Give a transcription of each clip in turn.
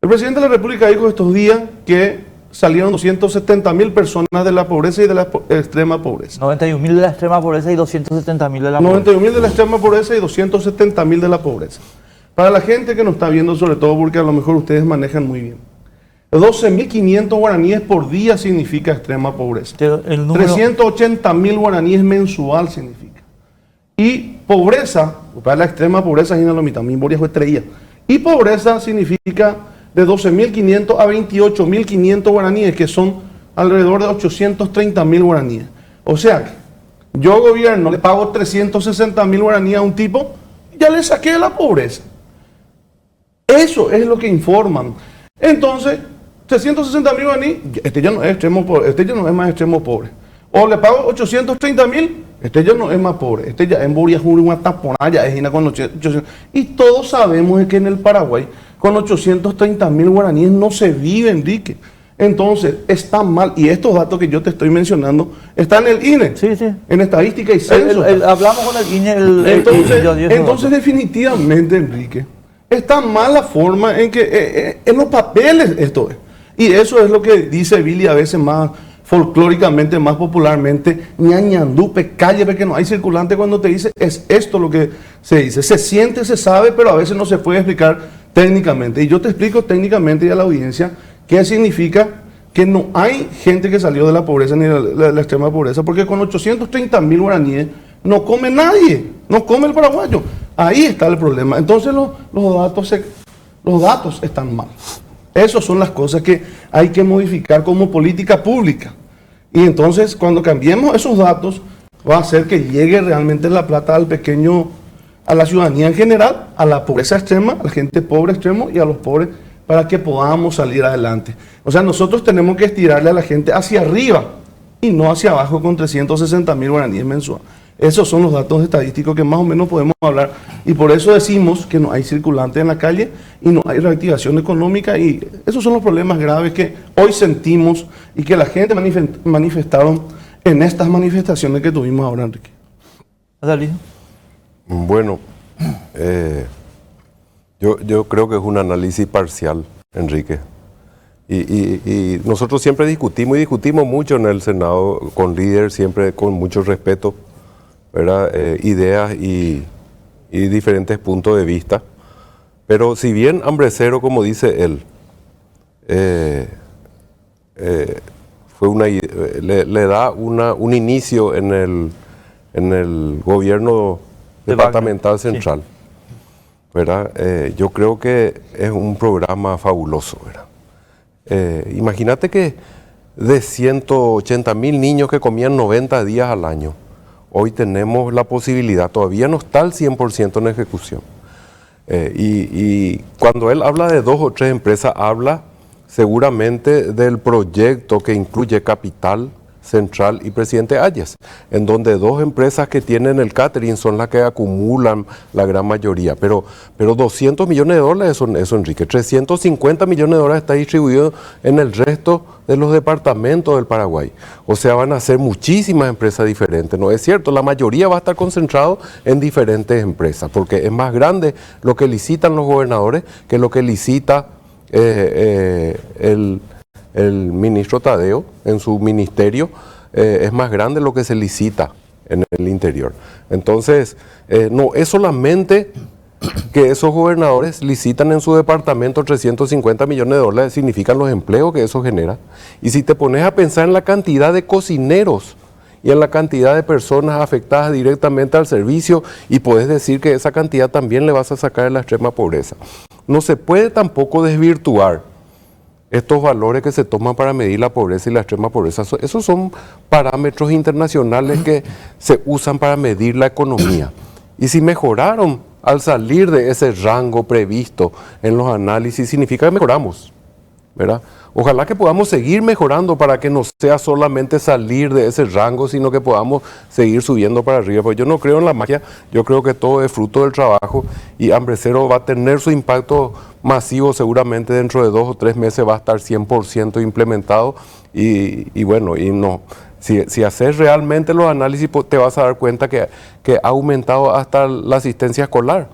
El presidente de la República dijo estos días que salieron 270.000 personas de la pobreza y de la extrema pobreza. 91.000 de la extrema pobreza y 270.000 de la pobreza. 91.000 de la extrema pobreza y 270.000 de la pobreza. Para la gente que nos está viendo, sobre todo porque a lo mejor ustedes manejan muy bien, 12.500 guaraníes por día significa extrema pobreza. El número... 380.000 guaraníes mensual significa. Y pobreza, para la extrema pobreza, y pobreza significa de 12.500 a 28.500 guaraníes, que son alrededor de 830.000 guaraníes. O sea, yo gobierno le pago 360.000 guaraníes a un tipo, ya le saqué de la pobreza. Eso es lo que informan. Entonces, 360.000 guaraníes, este ya no es extremo pobre, este ya no es más extremo pobre. O le pago 830.000, este ya no es más pobre, este ya en Buriajuri, una taponalla, es con 800. Y todos sabemos que en el Paraguay, con 830.000 guaraníes no se vive, Enrique. Entonces, está mal. Y estos datos que yo te estoy mencionando están en el INE, sí, sí, en estadística y censo. Hablamos con el INE. Entonces definitivamente, Enrique, está mal la forma en que en los papeles esto es. Y eso es lo que dice Billy a veces más folclóricamente, más popularmente, ñañandupe, calle, porque no hay circulante, cuando te dice, es esto lo que se dice. Se siente, se sabe, pero a veces no se puede explicar técnicamente. Y yo te explico técnicamente y a la audiencia qué significa que no hay gente que salió de la pobreza ni de la extrema pobreza, porque con 830.000 guaraníes no come nadie, no come el paraguayo. Ahí está el problema. Entonces los datos están mal. Esas son las cosas que hay que modificar como política pública. Y entonces, cuando cambiemos esos datos, va a hacer que llegue realmente la plata al pequeño, a la ciudadanía en general, a la pobreza extrema, a la gente pobre extremo y a los pobres, para que podamos salir adelante. O sea, nosotros tenemos que estirarle a la gente hacia arriba y no hacia abajo con 360.000 guaraníes mensuales. Esos son los datos estadísticos que más o menos podemos hablar, y por eso decimos que no hay circulante en la calle y no hay reactivación económica, y esos son los problemas graves que hoy sentimos y que la gente manifestaron en estas manifestaciones que tuvimos ahora, Enrique. Bueno, yo creo que es un análisis parcial, Enrique. Y nosotros siempre discutimos mucho en el Senado con líderes, siempre con mucho respeto, ¿verdad? Ideas y diferentes puntos de vista. Pero si bien hambrecero, como dice él, le da un inicio en el gobierno departamental central, ¿verdad? Yo creo que es un programa fabuloso, ¿verdad? Imagínate que de 180.000 niños que comían 90 días al año, hoy tenemos la posibilidad, todavía no está al 100% en ejecución. Y cuando él habla de 2 o 3 empresas, habla seguramente del proyecto que incluye Capital, Central y Presidente Hayes, en donde 2 empresas que tienen el catering son las que acumulan la gran mayoría. Pero 200 millones de dólares son eso, Enrique. 350 millones de dólares está distribuido en el resto de los departamentos del Paraguay. O sea, van a ser muchísimas empresas diferentes. No es cierto, la mayoría va a estar concentrado en diferentes empresas, porque es más grande lo que licitan los gobernadores que lo que licita el ministro Tadeo en su ministerio. Es más grande lo que se licita en el interior. Entonces, no es solamente que esos gobernadores licitan en su departamento 350 millones de dólares, significan los empleos que eso genera. Y si te pones a pensar en la cantidad de cocineros y en la cantidad de personas afectadas directamente al servicio, y podés decir que esa cantidad también le vas a sacar de la extrema pobreza. No se puede tampoco desvirtuar estos valores que se toman para medir la pobreza y la extrema pobreza. Esos son parámetros internacionales que se usan para medir la economía. Y si mejoraron al salir de ese rango previsto en los análisis, significa que mejoramos, ¿verdad? Ojalá que podamos seguir mejorando para que no sea solamente salir de ese rango, sino que podamos seguir subiendo para arriba. Porque yo no creo en la magia, yo creo que todo es fruto del trabajo, y Hambrecero va a tener su impacto masivo seguramente dentro de 2 o 3 meses, va a estar 100% implementado. Y bueno, y no, si haces realmente los análisis, te vas a dar cuenta que ha aumentado hasta la asistencia escolar.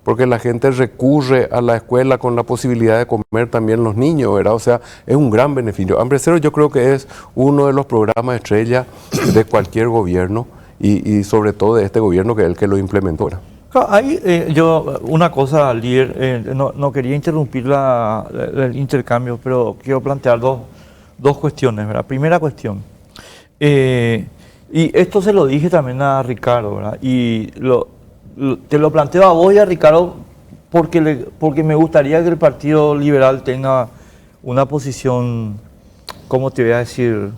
porque la gente recurre a la escuela con la posibilidad de comer también los niños, ¿verdad? O sea, es un gran beneficio. Hambre Cero yo creo que es uno de los programas estrella de cualquier gobierno y sobre todo de este gobierno que es el que lo implementó, ¿verdad? Ahí yo, una cosa, líder, no quería interrumpir el intercambio, pero quiero plantear dos cuestiones, ¿verdad? Primera cuestión, y esto se lo dije también a Ricardo, ¿verdad? Y te lo planteo a vos y a Ricardo porque me gustaría que el Partido Liberal tenga una posición, ¿cómo te voy a decir?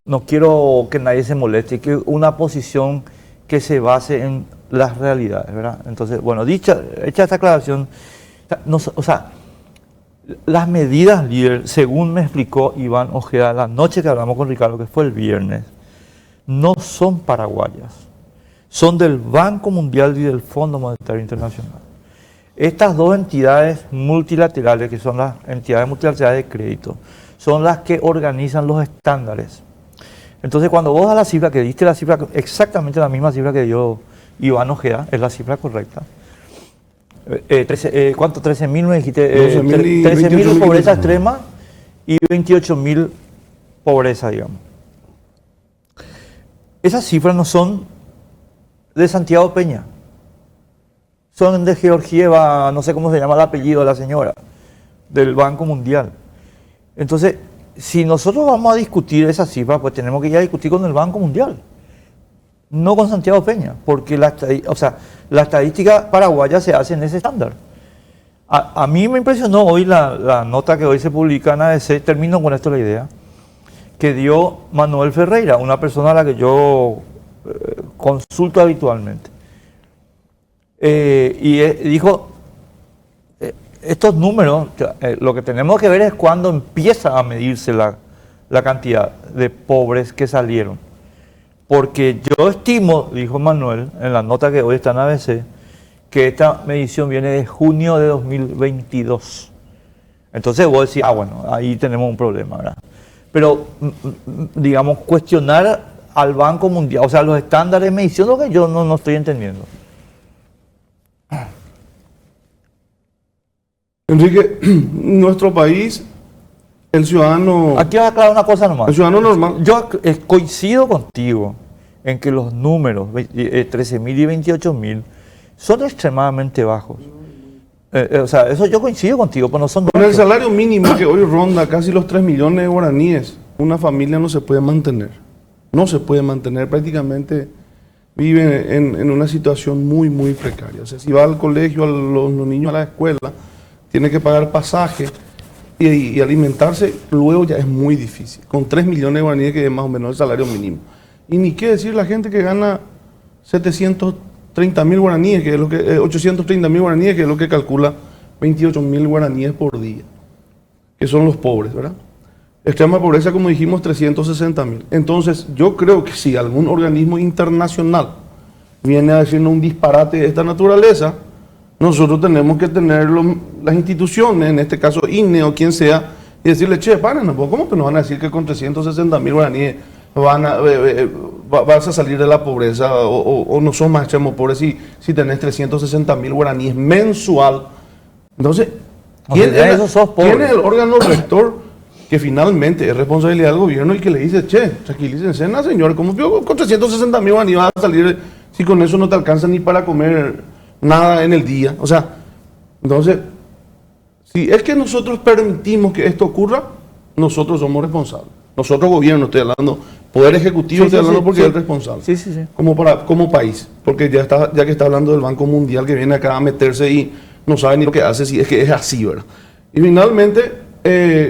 No quiero que nadie se moleste, que una posición que se base en las realidades, ¿verdad? Entonces, bueno, hecha esta aclaración, o sea, las medidas, líder, según me explicó Iván Ojeda la noche que hablamos con Ricardo, que fue el viernes, no son paraguayas, son del Banco Mundial y del Fondo Monetario Internacional. Estas dos entidades multilaterales, que son las entidades multilaterales de crédito, son las que organizan los estándares. Entonces, cuando vos das la cifra, que diste la cifra, exactamente la misma cifra que dio Iván Ojeda, es la cifra correcta. ¿Cuánto? 13.000 me dijiste. 13.000 pobreza extrema y 28.000 pobreza, digamos. Esas cifras no son de Santiago Peña. Son de Georgieva, no sé cómo se llama el apellido de la señora, del Banco Mundial. Entonces, si nosotros vamos a discutir esa cifra, pues tenemos que ir a discutir con el Banco Mundial, no con Santiago Peña, porque la estadística paraguaya se hace en ese estándar. A mí me impresionó hoy la nota que hoy se publica en ABC, termino con esto la idea, que dio Manuel Ferreira, una persona a la que yo consulto habitualmente. Dijo, estos números, lo que tenemos que ver es cuándo empieza a medirse la cantidad de pobres que salieron. Porque yo estimo, dijo Manuel, en la nota que hoy está en ABC, que esta medición viene de junio de 2022. Entonces vos decís, bueno, ahí tenemos un problema, ¿verdad? Pero, digamos, cuestionar al Banco Mundial, o sea, los estándares de medición, lo que yo no estoy entendiendo. Enrique, nuestro país, el ciudadano... Aquí vas a aclarar una cosa nomás. El ciudadano normal. Yo coincido contigo en que los números, 13.000 y 28.000, son extremadamente bajos. O sea, eso yo coincido contigo, pero no son... Con el salario mínimo que hoy ronda casi los 3 millones de guaraníes, una familia no se puede mantener. No se puede mantener, prácticamente vive en una situación muy, muy precaria. O sea, si va al colegio, los niños a la escuela, tiene que pagar pasaje y alimentarse, luego ya es muy difícil. Con 3 millones de guaraníes, que es más o menos el salario mínimo. Y ni qué decir la gente que gana 730.000 guaraníes, que es lo que 830.000 guaraníes, que es lo que calcula 28.000 guaraníes por día, que son los pobres, ¿verdad? Extrema pobreza, como dijimos, 360.000. Entonces, yo creo que si algún organismo internacional viene a decirnos un disparate de esta naturaleza, nosotros tenemos que tener las instituciones, en este caso INE o quien sea, y decirle, che, paren, ¿cómo que nos van a decir que con 360.000 guaraníes vas a salir de la pobreza o no sos más extremo pobre si tenés 360.000 guaraníes mensual? Entonces, ¿quién es el órgano rector que finalmente es responsabilidad del gobierno y que le dice, che, tranquilícense, señor, ¿cómo con 360.000 guaraníes vas a salir si con eso no te alcanza ni para comer nada en el día? O sea, entonces, si es que nosotros permitimos que esto ocurra, nosotros somos responsables. Nosotros, gobierno, estoy hablando, Poder Ejecutivo, estoy hablando porque es el responsable. Como país, porque ya que está hablando del Banco Mundial que viene acá a meterse y no sabe ni lo que hace, si es que es así, ¿verdad? Y finalmente,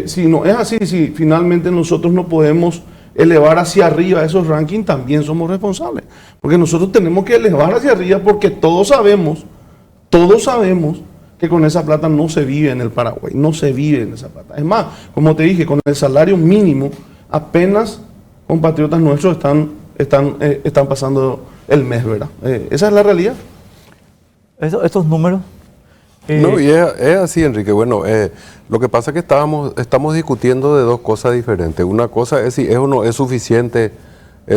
si no es así, si finalmente nosotros no podemos elevar hacia arriba esos rankings, también somos responsables. Porque nosotros tenemos que elevar hacia arriba porque todos sabemos que con esa plata no se vive en el Paraguay, no se vive en esa plata. Es más, como te dije, con el salario mínimo, apenas compatriotas nuestros están pasando el mes, ¿verdad? Esa es la realidad. Estos números... No, y es así, Enrique. Bueno, lo que pasa es que estamos discutiendo de dos cosas diferentes. Una cosa es si es o no es suficiente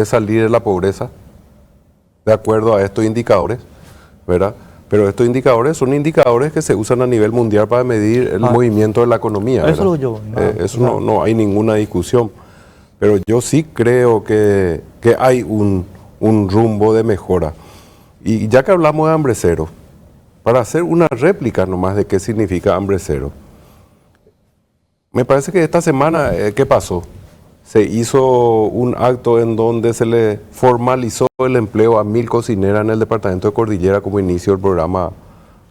salir de la pobreza, de acuerdo a estos indicadores, ¿verdad? Pero estos indicadores son indicadores que se usan a nivel mundial para medir el movimiento de la economía. Eso Eso no hay ninguna discusión. Pero yo sí creo que hay un rumbo de mejora. Y ya que hablamos de hambre cero, para hacer una réplica nomás de qué significa hambre cero, me parece que esta semana, ¿qué pasó? Se hizo un acto en donde se le formalizó el empleo a 1000 cocineras en el departamento de Cordillera como inicio del programa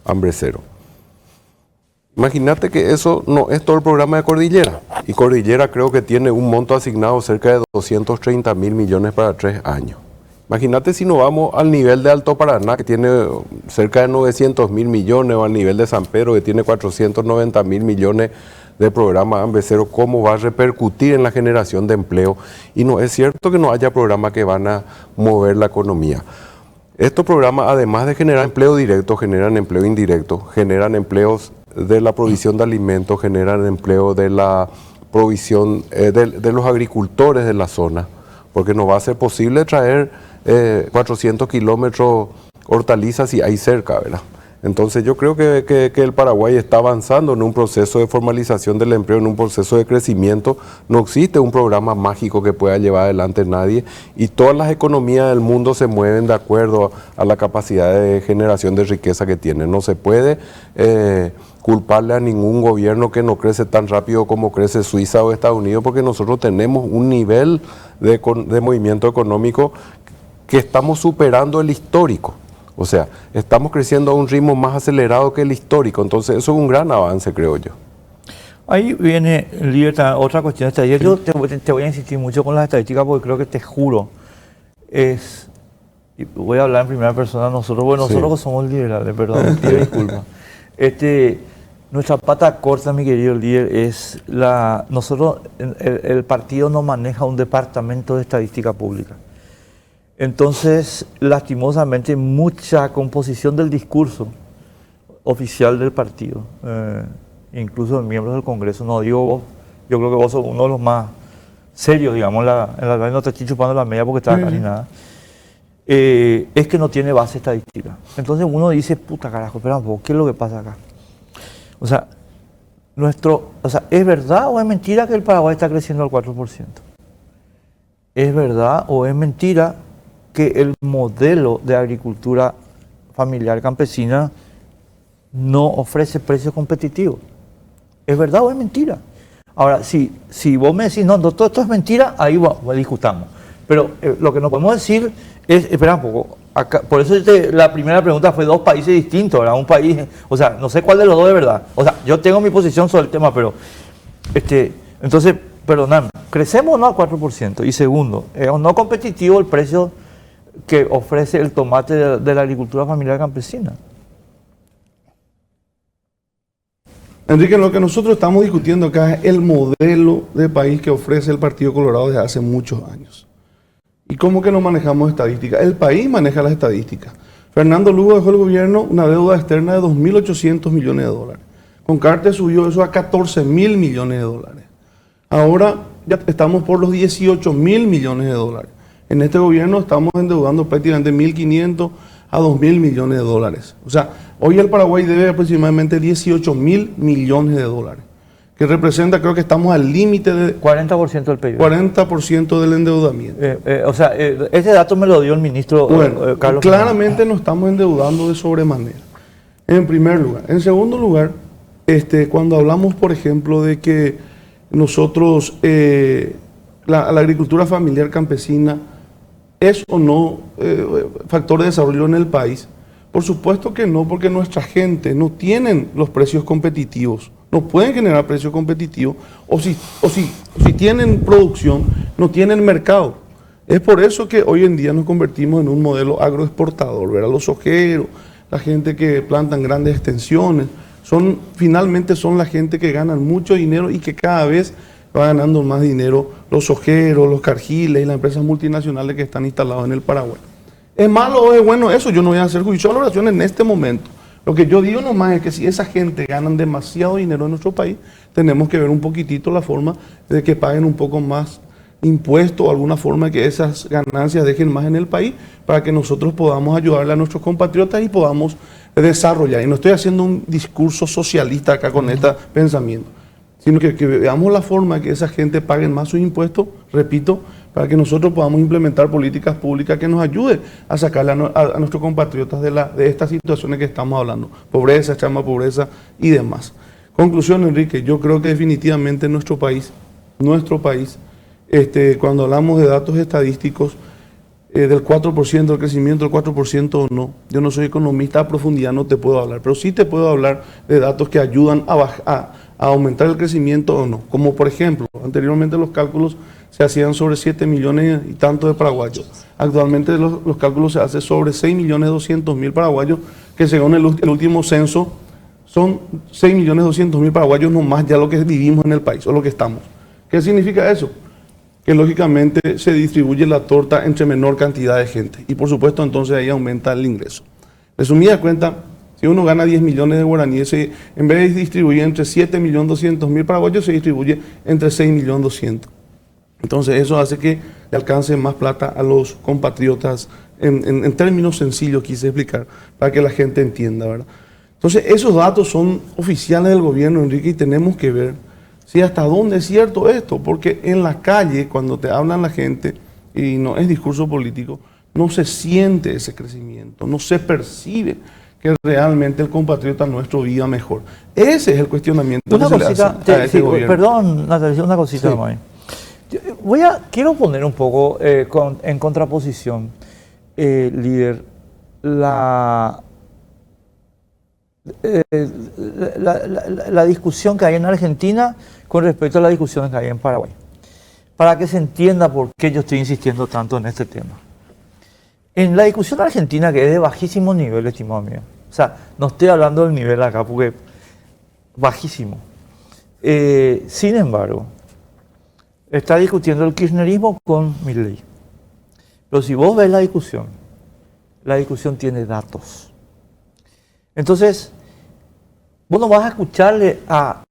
Hambre Cero. Imagínate que eso no es todo el programa de Cordillera. Y Cordillera creo que tiene un monto asignado cerca de 230 mil millones para 3 años. Imagínate si nos vamos al nivel de Alto Paraná, que tiene cerca de 900 mil millones, o al nivel de San Pedro, que tiene 490 mil millones de programa Hambre Cero, cómo va a repercutir en la generación de empleo. Y no es cierto que no haya programas que van a mover la economía. Estos programas, además de generar empleo directo, generan empleo indirecto, generan empleos de la provisión de alimentos, generan empleo de la provisión de los agricultores de la zona, porque no va a ser posible traer 400 kilómetros hortalizas si hay cerca, ¿verdad? Entonces yo creo que el Paraguay está avanzando en un proceso de formalización del empleo, en un proceso de crecimiento. No existe un programa mágico que pueda llevar adelante nadie, y todas las economías del mundo se mueven de acuerdo a la capacidad de generación de riqueza que tienen. No se puede culparle a ningún gobierno que no crece tan rápido como crece Suiza o Estados Unidos, porque nosotros tenemos un nivel de movimiento económico que estamos superando el histórico. O sea, estamos creciendo a un ritmo más acelerado que el histórico. Entonces, eso es un gran avance, creo yo. Ahí viene, Libertad, otra cuestión estadística. Yo te voy a insistir mucho con las estadísticas porque creo que te juro, y voy a hablar en primera persona, nosotros que somos liberales, perdón, pido disculpas. Nuestra pata corta, mi querido líder, es el partido no maneja un departamento de estadística pública. Entonces, lastimosamente, mucha composición del discurso oficial del partido, incluso de miembros del Congreso, no digo vos, yo creo que vos sos uno de los más serios, digamos, no te estoy chupando la media porque estás acá ni nada, es que no tiene base estadística. Entonces uno dice, puta carajo, espera un poco, ¿qué es lo que pasa acá? O sea, ¿es verdad o es mentira que el Paraguay está creciendo al 4%? ¿Es verdad o es mentira que el modelo de agricultura familiar campesina no ofrece precios competitivos? ¿Es verdad o es mentira? Ahora, si vos me decís, no, todo esto es mentira, ahí discutamos. Pero lo que no podemos decir es, espera un poco, acá, por eso la primera pregunta fue 2 países distintos, ¿verdad? Un país, o sea, no sé cuál de los dos es verdad. O sea, yo tengo mi posición sobre el tema, pero, entonces, perdóname, ¿crecemos o no al 4%? Y segundo, ¿es o no competitivo el precio que ofrece el tomate de la agricultura familiar campesina? Enrique, lo que nosotros estamos discutiendo acá es el modelo de país que ofrece el Partido Colorado desde hace muchos años. ¿Y cómo que no manejamos estadísticas? El país maneja las estadísticas. Fernando Lugo dejó el gobierno una deuda externa de 2.800 millones de dólares. Con Carter subió eso a 14.000 millones de dólares. Ahora ya estamos por los 18.000 millones de dólares. En este gobierno estamos endeudando prácticamente 1.500 a 2.000 millones de dólares. O sea, hoy el Paraguay debe aproximadamente 18.000 millones de dólares, que representa, creo que estamos al límite de 40% del PIB. 40% del endeudamiento. Ese dato me lo dio el ministro Carlos. Claramente nos estamos endeudando de sobremanera, en primer lugar. En segundo lugar, cuando hablamos, por ejemplo, de que nosotros, la agricultura familiar campesina, ¿es o no factor de desarrollo en el país? Por supuesto que no, porque nuestra gente no tienen los precios competitivos, no pueden generar precios competitivos, o si tienen producción, no tienen mercado. Es por eso que hoy en día nos convertimos en un modelo agroexportador, ¿verdad? Los sojeros, la gente que plantan grandes extensiones, finalmente son la gente que ganan mucho dinero y que cada vez va ganando más dinero los sojeros, los cargiles y las empresas multinacionales que están instaladas en el Paraguay. ¿Es malo o es bueno eso? Yo no voy a hacer juicio de valoración en este momento. Lo que yo digo nomás es que si esa gente ganan demasiado dinero en nuestro país, tenemos que ver un poquitito la forma de que paguen un poco más impuesto o alguna forma que esas ganancias dejen más en el país para que nosotros podamos ayudarle a nuestros compatriotas y podamos desarrollar. Y no estoy haciendo un discurso socialista acá con este pensamiento, sino que veamos la forma de que esa gente pague más sus impuestos, repito, para que nosotros podamos implementar políticas públicas que nos ayuden a sacarle a nuestros compatriotas de estas situaciones que estamos hablando, pobreza, extrema pobreza y demás. Conclusión, Enrique, yo creo que definitivamente nuestro país, cuando hablamos de datos estadísticos, del 4% del crecimiento, del 4% o no, yo no soy economista a profundidad, no te puedo hablar, pero sí te puedo hablar de datos que ayudan a aumentar el crecimiento o no. Como por ejemplo, anteriormente los cálculos se hacían sobre 7 millones y tanto de paraguayos. Actualmente los cálculos se hacen sobre 6.200.000 paraguayos, que según el último censo son 6.200.000 paraguayos no más ya lo que vivimos en el país o lo que estamos. ¿Qué significa eso? Que lógicamente se distribuye la torta entre menor cantidad de gente y por supuesto entonces ahí aumenta el ingreso. Resumida cuenta, si uno gana 10 millones de guaraníes, en vez de distribuir entre 7.200.000 paraguayos, se distribuye entre 6.200.000. Entonces eso hace que le alcance más plata a los compatriotas en términos sencillos, quise explicar, para que la gente entienda, ¿verdad? Entonces esos datos son oficiales del gobierno, Enrique, y tenemos que ver si hasta dónde es cierto esto, porque en la calle, cuando te hablan la gente, y no es discurso político, no se siente ese crecimiento, no se percibe que realmente el compatriota nuestro viva mejor. Ese es el cuestionamiento una que cosita, se le hace a este gobierno. Perdón, Natalia, una cosita Sí. más. Quiero poner un poco en contraposición, líder, la discusión que hay en Argentina con respecto a la discusión que hay en Paraguay, para que se entienda por qué yo estoy insistiendo tanto en este tema. En la discusión argentina, que es de bajísimo nivel, estimado mío, o sea, no estoy hablando del nivel acá porque bajísimo, sin embargo, está discutiendo el kirchnerismo con Milei. Pero si vos ves la discusión tiene datos. Entonces, vos no vas a escucharle a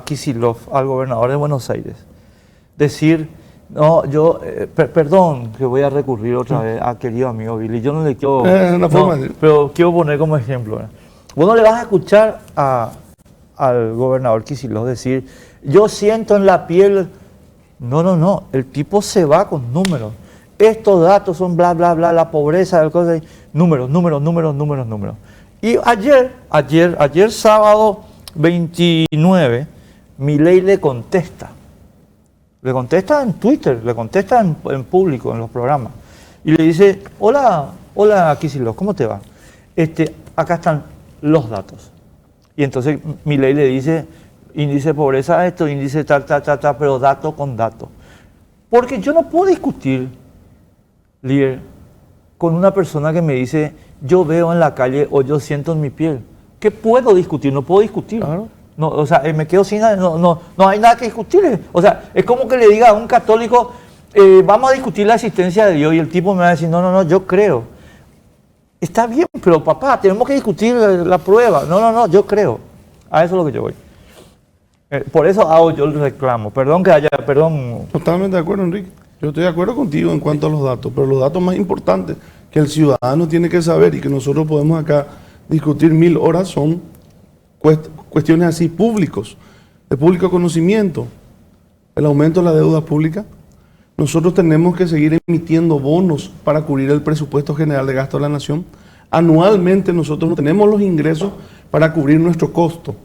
Kicillof, al gobernador de Buenos Aires, decir, no, yo, perdón que voy a recurrir otra vez a querido amigo Billy, yo no le quiero, pero quiero poner como ejemplo, ¿verdad? Vos no le vas a escuchar al gobernador Kicillof decir, yo siento en la piel, no, el tipo se va con números. Estos datos son bla, bla, bla, la pobreza, números. Y ayer sábado 29, Milei le contesta en Twitter, le contesta en público, en los programas, y le dice, hola Kicillof, ¿cómo te va? Acá están los datos. Y entonces Milei le dice, índice de pobreza esto, índice tal, pero dato con dato. Porque yo no puedo discutir, líder, con una persona que me dice, yo veo en la calle o yo siento en mi piel. ¿Qué puedo discutir? No puedo discutir. Claro. No, o sea, me quedo sin nada, no hay nada que discutir. O sea, es como que le diga a un católico, vamos a discutir la existencia de Dios, y el tipo me va a decir, no, yo creo. Está bien, pero papá, tenemos que discutir la prueba. No, yo creo. A eso es lo que yo voy. Por eso hago yo el reclamo. Perdón. Totalmente de acuerdo, Enrique. Yo estoy de acuerdo contigo en cuanto a los datos, pero los datos más importantes que el ciudadano tiene que saber y que nosotros podemos acá discutir 1000 horas son cuestiones así públicos, de público conocimiento. El aumento de la deuda pública. Nosotros tenemos que seguir emitiendo bonos para cubrir el presupuesto general de gasto de la nación. Anualmente nosotros no tenemos los ingresos para cubrir nuestro costo.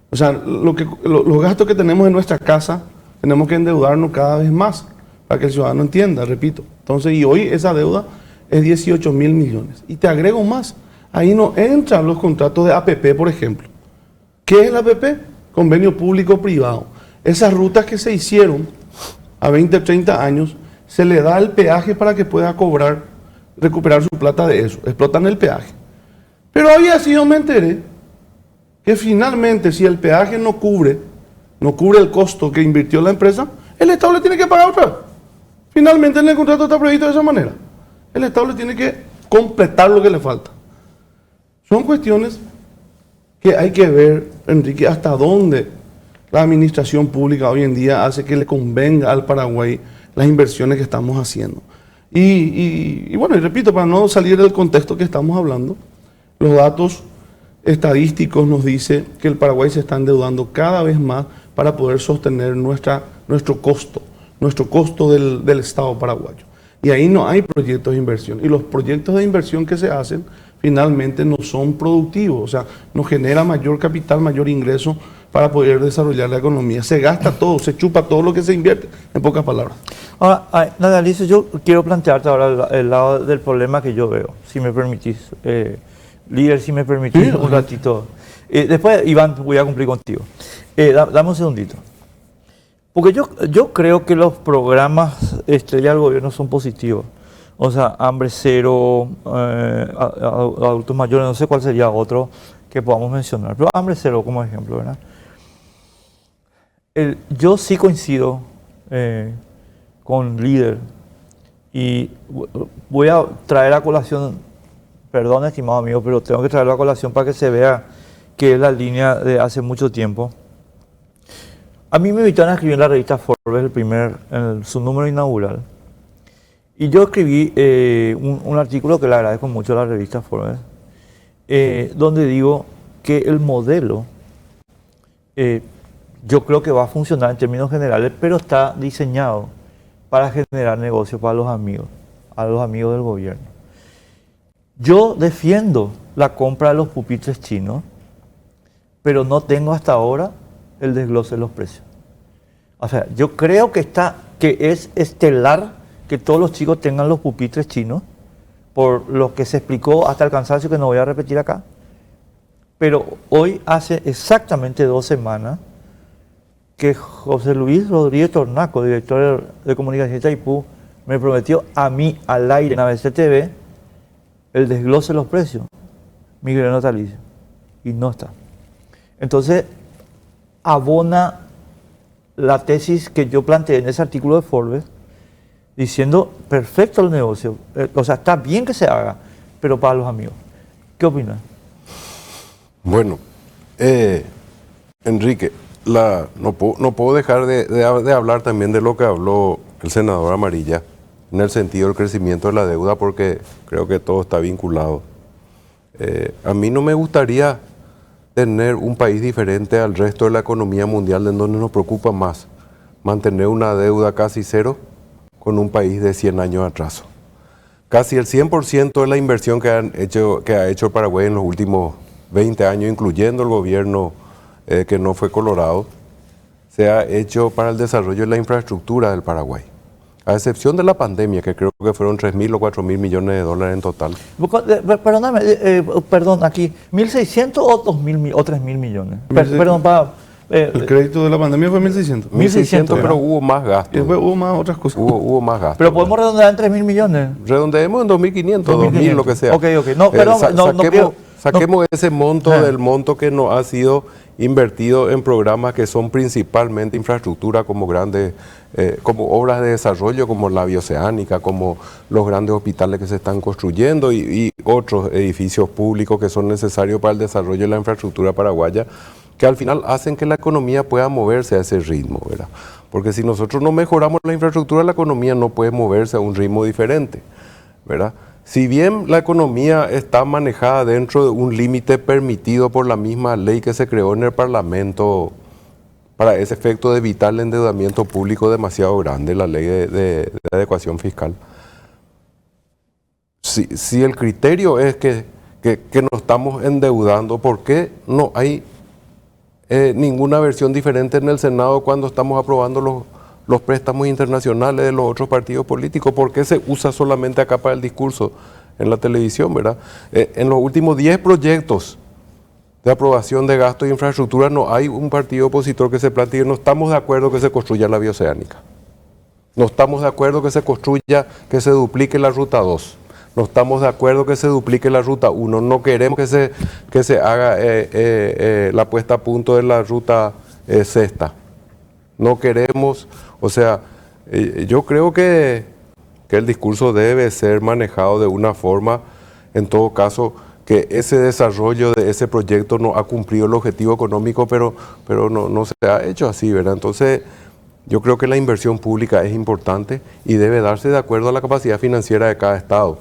O sea, los gastos que tenemos en nuestra casa, tenemos que endeudarnos cada vez más para que el ciudadano entienda, repito. Entonces, y hoy esa deuda es 18.000 millones. Y te agrego más, ahí no entran los contratos de APP, por ejemplo. ¿Qué es el APP? Convenio público-privado. Esas rutas que se hicieron a 20, 30 años, se le da el peaje para que pueda recuperar su plata de eso. Explotan el peaje. Pero había sido, me enteré, que finalmente si el peaje no cubre el costo que invirtió la empresa, el Estado le tiene que pagar otra vez. Finalmente en el contrato está previsto de esa manera. El Estado le tiene que completar lo que le falta. Son cuestiones que hay que ver, Enrique, hasta dónde la administración pública hoy en día hace que le convenga al Paraguay las inversiones que estamos haciendo. Y bueno, y repito, para no salir del contexto que estamos hablando, los datos estadísticos nos dicen que el Paraguay se está endeudando cada vez más para poder sostener nuestro costo del Estado paraguayo. Y ahí no hay proyectos de inversión. Y los proyectos de inversión que se hacen finalmente no son productivos, o sea, no genera mayor capital, mayor ingreso para poder desarrollar la economía. Se gasta todo, se chupa todo lo que se invierte, en pocas palabras. Ahora, Alicia, yo quiero plantearte ahora el lado del problema que yo veo, si me permitís. Líder, si me permitís, sí, un ratito. Después, Iván, voy a cumplir contigo. Dame un segundito. Porque yo creo que los programas estrella del gobierno son positivos. O sea, hambre cero, adultos mayores, no sé cuál sería otro que podamos mencionar. Pero hambre cero como ejemplo, ¿verdad? Yo sí coincido con líder y voy a traer a colación, perdón estimado amigo, pero tengo que traerlo a colación para que se vea que es la línea de hace mucho tiempo. A mí me invitaron a escribir en la revista Forbes su número inaugural. Y yo escribí un artículo que le agradezco mucho a la revista Forbes, donde digo que el modelo, yo creo que va a funcionar en términos generales, pero está diseñado para generar negocios para los amigos, a los amigos del gobierno. Yo defiendo la compra de los pupitres chinos, pero no tengo hasta ahora el desglose de los precios. O sea, yo creo que es estelar que todos los chicos tengan los pupitres chinos, por lo que se explicó hasta el cansancio, que no voy a repetir acá. Pero hoy hace exactamente 2 semanas que José Luis Rodríguez Tornaco, director de comunicación de Itaipú, me prometió a mí al aire en ABC TV el desglose de los precios, Miguel Natalicio, y no está. Entonces, abona la tesis que yo planteé en ese artículo de Forbes, diciendo, perfecto el negocio, o sea, está bien que se haga, pero para los amigos. ¿Qué opinas? Bueno, Enrique, no puedo dejar de hablar también de lo que habló el senador Amarilla, en el sentido del crecimiento de la deuda, porque creo que todo está vinculado. A mí no me gustaría tener un país diferente al resto de la economía mundial, en donde nos preocupa más mantener una deuda casi cero con un país de 100 años de atraso. Casi el 100% de la inversión que ha hecho Paraguay en los últimos 20 años, incluyendo el gobierno que no fue colorado, se ha hecho para el desarrollo de la infraestructura del Paraguay. A excepción de la pandemia, que creo que fueron 3.000 o 4.000 millones de dólares en total. Perdóname, perdón, aquí, ¿1.600 o 2.000 o 3.000 millones? Perdón, el crédito de la pandemia fue 1.600. 1.600, pero hubo más gastos. Después hubo más otras cosas. Hubo más gastos. Pero podemos redondear en 3.000 millones. Redondeemos en 2.500, 2.000, lo que sea. Ok. No, perdón, saquemos ese monto del monto que no ha sido invertido en programas que son principalmente infraestructura, como grandes, como obras de desarrollo, como la bioceánica, como los grandes hospitales que se están construyendo y otros edificios públicos que son necesarios para el desarrollo de la infraestructura paraguaya, que al final hacen que la economía pueda moverse a ese ritmo, ¿verdad? Porque si nosotros no mejoramos la infraestructura, la economía no puede moverse a un ritmo diferente, ¿verdad? Si bien la economía está manejada dentro de un límite permitido por la misma ley que se creó en el Parlamento para ese efecto de evitar el endeudamiento público demasiado grande, la ley de adecuación fiscal, si el criterio es que nos estamos endeudando, ¿por qué no hay ninguna versión diferente en el Senado cuando estamos aprobando los préstamos internacionales de los otros partidos políticos? ¿Por qué se usa solamente acá para el discurso en la televisión, verdad? En los últimos 10 proyectos de aprobación de gasto de infraestructura no hay un partido opositor que se plantee: no estamos de acuerdo que se construya la bioceánica, no estamos de acuerdo que se duplique la ruta 2, no estamos de acuerdo que se duplique la ruta 1, no queremos que se haga la puesta a punto de la ruta sexta, no queremos, o sea, yo creo que el discurso debe ser manejado de una forma, en todo caso, que ese desarrollo de ese proyecto no ha cumplido el objetivo económico, pero no se ha hecho así, ¿verdad? Entonces, Yo creo que la inversión pública es importante y debe darse de acuerdo a la capacidad financiera de cada estado.